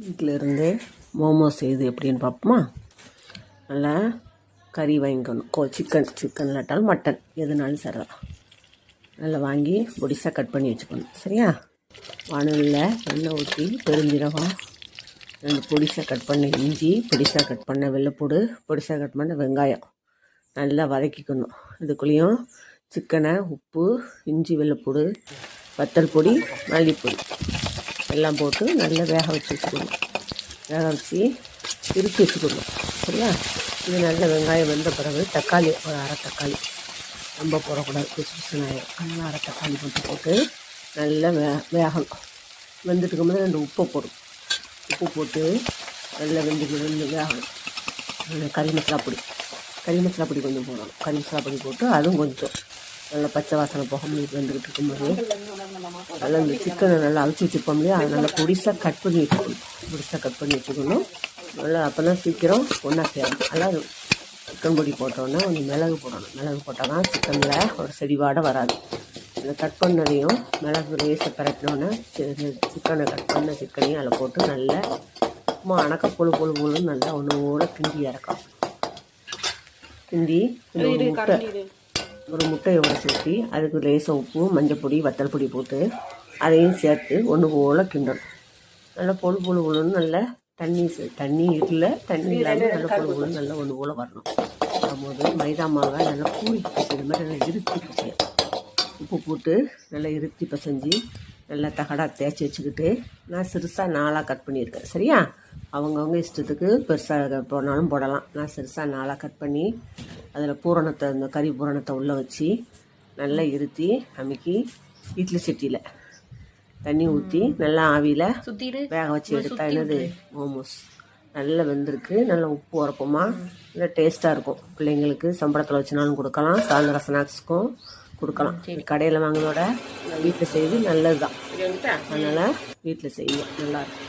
வீட்டில் இருந்து மோமோஸ் செய்யுது எப்படின்னு பார்ப்போமா. நல்லா கறி வாங்கிக்கணும். சிக்கன் இல்லாட்டாலும் மட்டன் எதுனாலும் சரிதான். நல்லா வாங்கி பொடிசாக கட் பண்ணி வச்சுக்கணும். சரியா? வானலில் எண்ணெய் ஊற்றி பெருஞ்சீரகம், ரெண்டு பொடிசாக கட் பண்ண இஞ்சி, பொடிசாக கட் பண்ண வெள்ளைப்பூடு, பொடிசாக கட் பண்ண வெங்காயம் நல்லா வதக்கிக்கணும். இதுக்குள்ளேயும் சிக்கனை, உப்பு, இஞ்சி, வெள்ளைப்பூடு, வத்தல் பொடி, மல்லிப்பொடி எல்லாம் போட்டு நல்லா வேக வச்சுக்கணும். வேக வச்சு இறுக்கி வச்சுக்கணும். சரியா? இது நல்ல வெங்காயம் வெந்த பிறகு தக்காளி, ஒரு அரை தக்காளி, ரொம்ப போடக்கூடாது, பிசுனாயிடும். அதனால் அரை தக்காளி போட்டு நல்லா வேகணும். வெந்துட்டு போது ரெண்டு உப்பு போட்டு நல்லா வெந்து வேகணும். கறி மசாலா பொடி கொஞ்சம் போடணும். கறி மசாலா பொடி போட்டு அதுவும் கொஞ்சம் நல்லா பச்சை வாசனை போக முடியும். வெந்துக்கிட்டு இருக்கும்போது நல்லா இந்த சிக்கனை நல்லா அவிச்சு வச்சுருப்போம் இல்லையா, அதை நல்லா பொடிசாக கட் பண்ணி வச்சுக்கணும். நல்லா அப்போ தான் சீக்கிரம் ஒன்றா சேரும். அதாவது சிக்கன் பொடி போட்டோன்னா கொஞ்சம் மிளகு போடணும். மிளகு போட்டால் தான் சிக்கனில் ஒரு செடிவாடை வராது. இந்த கட் பண்ணதையும் மிளகு லேசை பரட்டினோன்னே சிக்கனை கட் பண்ண சிக்கனையும் அதில் போட்டு நல்லா அணக்க பொழுன்னு நல்லா ஒன்று கிண்டி இறக்கும். கிண்டி ஒரு முட்டையை உடச்சி ஊற்றி அதுக்கு லேசாக உப்பு, மஞ்சள் பொடி, வத்தல் பொடி போட்டு அதையும் சேர்த்து ஒன்று போல் கிண்டணும். நல்லா பொழுன்னு நல்லா தண்ணி இல்லை, தண்ணி இல்லாமல் நல்லா பொழுன்னு நல்லா ஒன்று போல் வரணும். வரும்போது மைதா மாவை நல்லா பூரி இது மாதிரி நல்லா இருத்தி பசையும் உப்பு போட்டு நல்லா இருத்தி பசைஞ்சு நல்லா தகடாக தேய்ச்சி வச்சுக்கிட்டு நான் சிறுசாக 4ஆக கட் பண்ணியிருக்கேன். சரியா? அவங்கவுங்க இஷ்டத்துக்கு பெருசாக போனாலும் போடலாம். நான் சிறுசாக 4ஆக கட் பண்ணி அதில் பூரணத்தை, இந்த கறி பூரணத்தை உள்ளே வச்சு நல்லா இருத்தி அமுக்கி இட்லி சட்டியில் தண்ணி ஊற்றி நல்லா ஆவியில் வேக வச்சு எடுத்தா என்னது மோமோஸ் நல்லா வெந்திருக்கு. நல்லா உப்பு உரப்புமா நல்லா டேஸ்ட்டாக இருக்கும். பிள்ளைங்களுக்கு சம்பளத்தில் வச்சுனாலும் கொடுக்கலாம், சாயந்தரம் ஸ்நாக்ஸுக்கும் கொடுக்கலாம். கடையில் வாங்கினோட வீட்டில் செய்து நல்லது தான். அதனால் வீட்டில் செய்வோம், நல்லாயிருக்கும்.